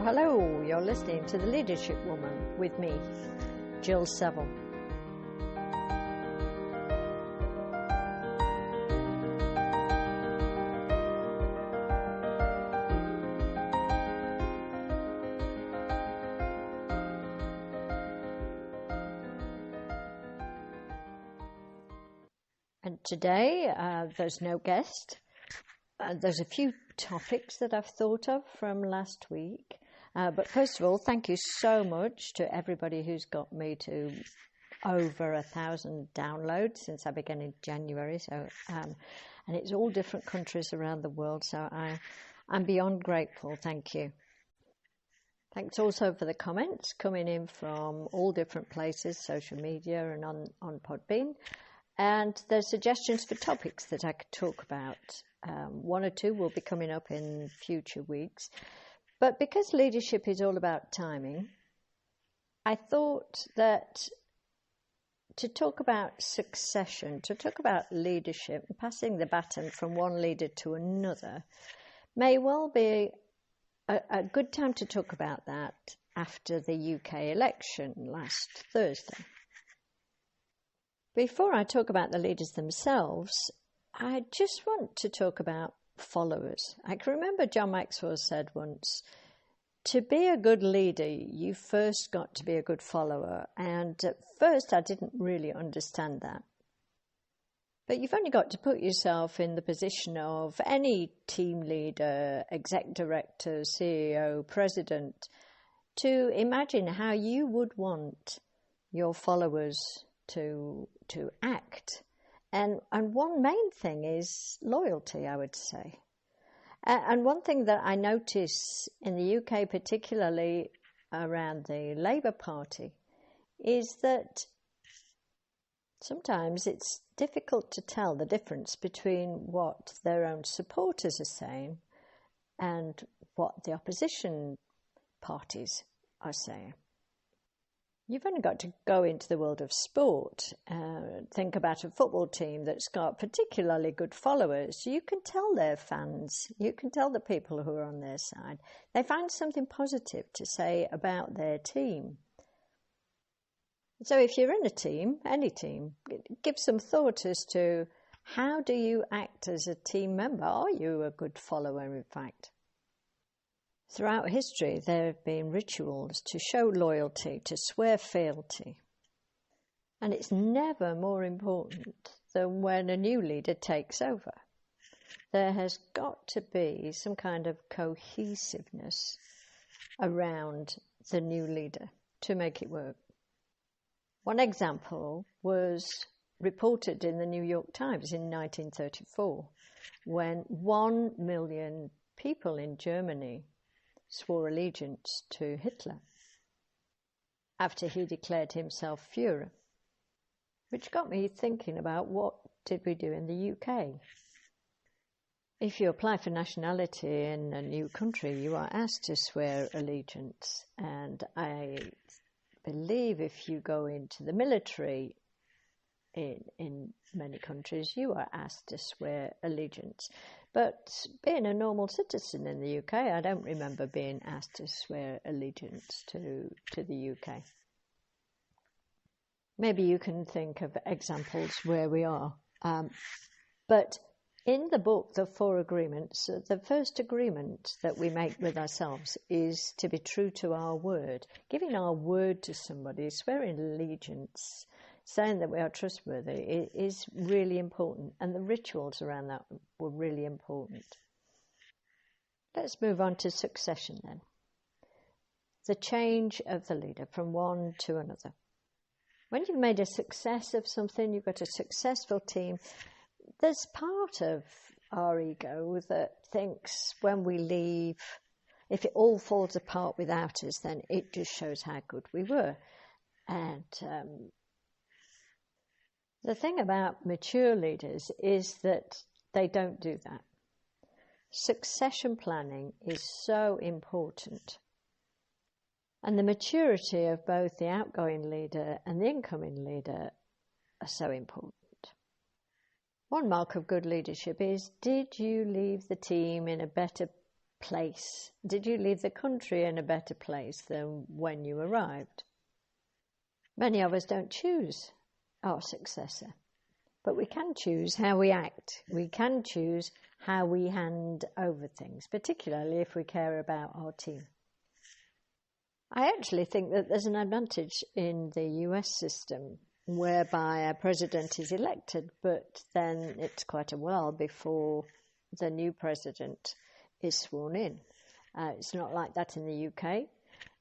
hello, you're listening to The Leadership Woman with me, Jill Seville. And today, there's no guest. There's a few topics that I've thought of from last week. But first of all, thank you so much to everybody who's got me to over 1,000 downloads since I began in January. So, and it's all different countries around the world. So I'm beyond grateful. Thank you. Thanks also for the comments coming in from all different places, social media and on Podbean. And there's suggestions for topics that I could talk about. One or two will be coming up in future weeks. But because leadership is all about timing, I thought that to talk about succession, to talk about leadership, passing the baton from one leader to another, may well be a good time to talk about that after the UK election last Thursday. Before I talk about the leaders themselves, I just want to talk about followers. I can remember John Maxwell said once, to be a good leader, you first got to be a good follower. And at first, I didn't really understand that. But you've only got to put yourself in the position of any team leader, exec director, CEO, president, to imagine how you would want your followers to act. And one main thing is loyalty, I would say. And one thing that I notice in the UK, particularly around the Labour Party, is that sometimes it's difficult to tell the difference between what their own supporters are saying and what the opposition parties are saying. You've only got to go into the world of sport, think about a football team that's got particularly good followers. You can tell their fans, you can tell the people who are on their side, they find something positive to say about their team. So if you're in a team, any team, give some thought as to how do you act as a team member? Are you a good follower, in fact? Throughout history, there have been rituals to show loyalty, to swear fealty. And it's never more important than when a new leader takes over. There has got to be some kind of cohesiveness around the new leader to make it work. One example was reported in the New York Times in 1934, when 1 million people in Germany swore allegiance to Hitler after he declared himself Führer, which got me thinking about what did we do in the UK. If you apply for nationality in a new country, you are asked to swear allegiance, and I believe if you go into the military in many countries, you are asked to swear allegiance. But being a normal citizen in the UK, I don't remember being asked to swear allegiance to the UK. Maybe you can think of examples where we are. But in the book, The Four Agreements, the first agreement that we make with ourselves is to be true to our word. Giving our word to somebody, swearing allegiance, saying that we are trustworthy is really important, and the rituals around that were really important. Let's move on to succession then. The change of the leader from one to another. When you've made a success of something, you've got a successful team, there's part of our ego that thinks when we leave, if it all falls apart without us, then it just shows how good we were. And the thing about mature leaders is that they don't do that. Succession planning is so important. And the maturity of both the outgoing leader and the incoming leader are so important. One mark of good leadership is, did you leave the team in a better place? Did you leave the country in a better place than when you arrived? Many of us don't choose our successor, but we can choose how we act. We can choose how we hand over things, particularly if we care about our team. I actually think that there's an advantage in the US system whereby a president is elected, but then it's quite a while before the new president is sworn in. It's not like that in the UK.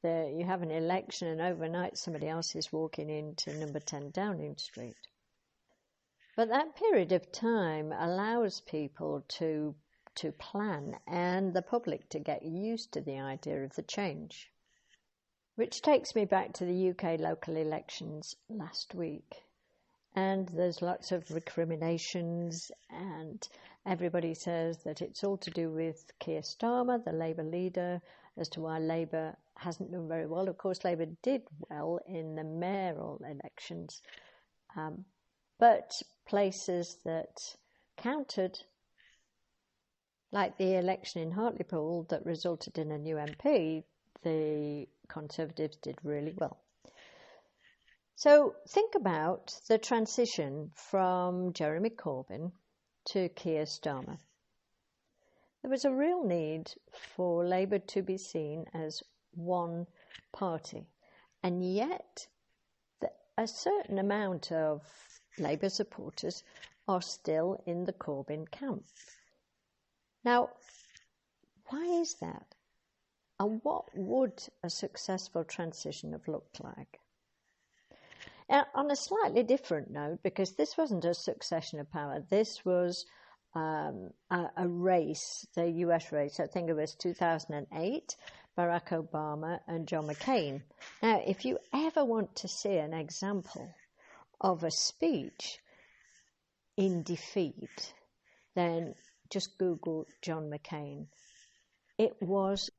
You have an election and overnight somebody else is walking into number 10 Downing Street. But that period of time allows people to plan and the public to get used to the idea of the change. Which takes me back to the UK local elections last week. And there's lots of recriminations, and everybody says that it's all to do with Keir Starmer, the Labour leader, as to why Labour hasn't done very well. Of course, Labour did well in the mayoral elections, but places that counted, like the election in Hartlepool that resulted in a new MP, the Conservatives did really well. So think about the transition from Jeremy Corbyn to Keir Starmer. There was a real need for Labour to be seen as one party, and yet a certain amount of Labour supporters are still in the Corbyn camp. Now, why is that? And what would a successful transition have looked like? Now, on a slightly different note, because this wasn't a succession of power, this was a race, the US race, I think it was 2008, Barack Obama and John McCain. Now, if you ever want to see an example of a speech in defeat, then just Google John McCain. It was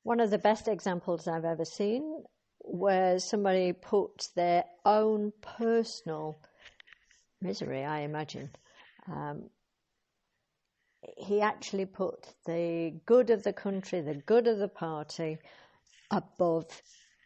one of the best examples I've ever seen, where somebody put their own personal misery, I imagine. He actually put the good of the country, the good of the party, above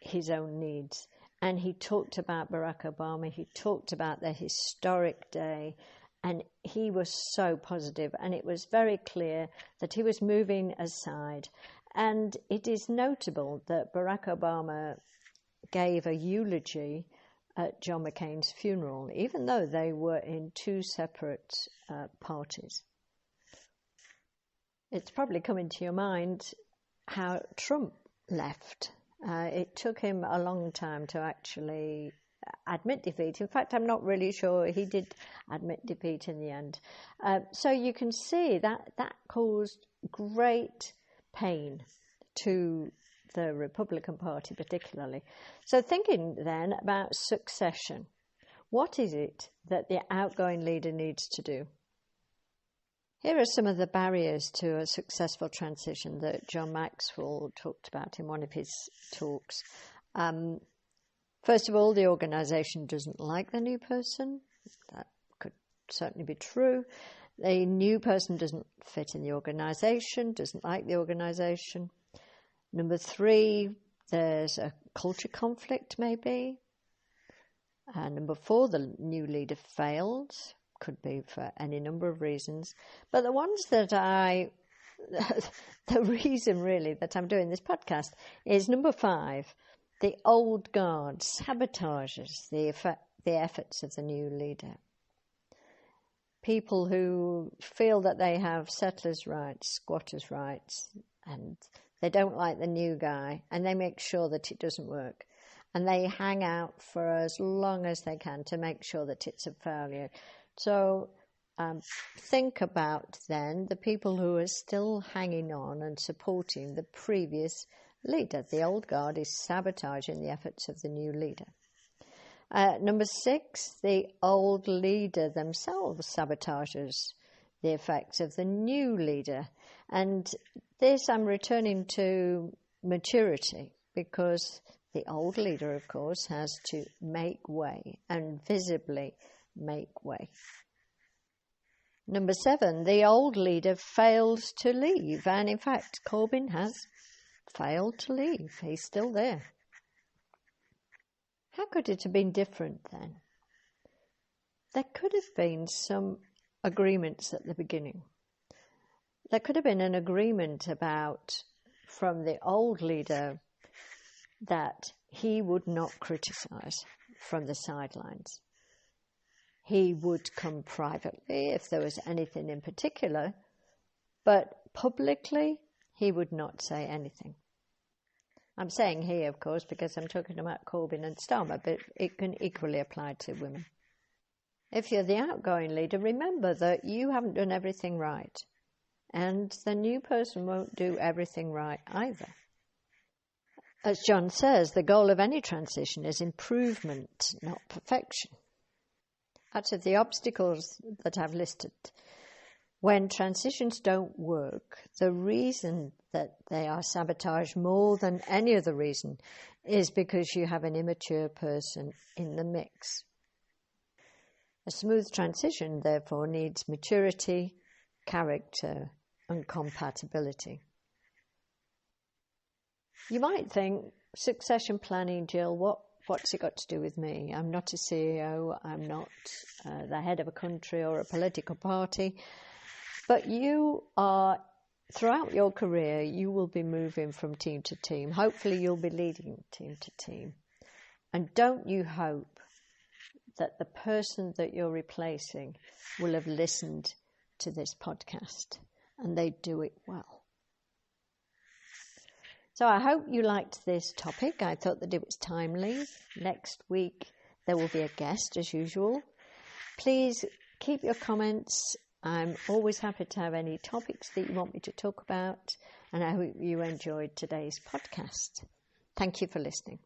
his own needs. And he talked about Barack Obama, he talked about the historic day, and he was so positive, and it was very clear that he was moving aside. And it is notable that Barack Obama gave a eulogy at John McCain's funeral, even though they were in two separate parties. It's probably coming to your mind how Trump left. It took him a long time to actually admit defeat. In fact, I'm not really sure he did admit defeat in the end. So you can see that caused great pain to the Republican Party particularly. So thinking then about succession, what is it that the outgoing leader needs to do? Here are some of the barriers to a successful transition that John Maxwell talked about in one of his talks. First of all, the organisation doesn't like the new person. That could certainly be true. The new person doesn't fit in the organisation, doesn't like the organisation. Number 3, there's a culture conflict maybe. Number 4, the new leader failed. Could be for any number of reasons. But the ones that the reason really that I'm doing this podcast is number 5, the old guard sabotages the efforts of the new leader. People who feel that they have settlers' rights, squatters' rights, and they don't like the new guy, and they make sure that it doesn't work. And they hang out for as long as they can to make sure that it's a failure. So think about then the people who are still hanging on and supporting the previous leader. The old guard is sabotaging the efforts of the new leader. Number 6, the old leader themselves sabotages the effects of the new leader. And this I'm returning to maturity, because the old leader, of course, has to make way and visibly make way. Number 7, the old leader failed to leave. And in fact, Corbyn has failed to leave. He's still there. How could it have been different then? There could have been some agreements at the beginning. There could have been an agreement from the old leader that he would not criticise from the sidelines. He would come privately if there was anything in particular, but publicly he would not say anything. I'm saying he, of course, because I'm talking about Corbyn and Starmer, but it can equally apply to women. If you're the outgoing leader, remember that you haven't done everything right, and the new person won't do everything right either. As John says, the goal of any transition is improvement, not perfection. Out of the obstacles that I've listed, when transitions don't work, the reason that they are sabotaged more than any other reason is because you have an immature person in the mix. A smooth transition, therefore, needs maturity, character, and compatibility. You might think, succession planning, Jill, what's it got to do with me? I'm not a CEO, I'm not the head of a country or a political party, but you are, throughout your career, you will be moving from team to team. Hopefully you'll be leading team to team. And don't you hope that the person that you're replacing will have listened to this podcast and they do it well. So I hope you liked this topic. I thought that it was timely. Next week there will be a guest as usual. Please keep your comments. I'm always happy to have any topics that you want me to talk about, and I hope you enjoyed today's podcast. Thank you for listening.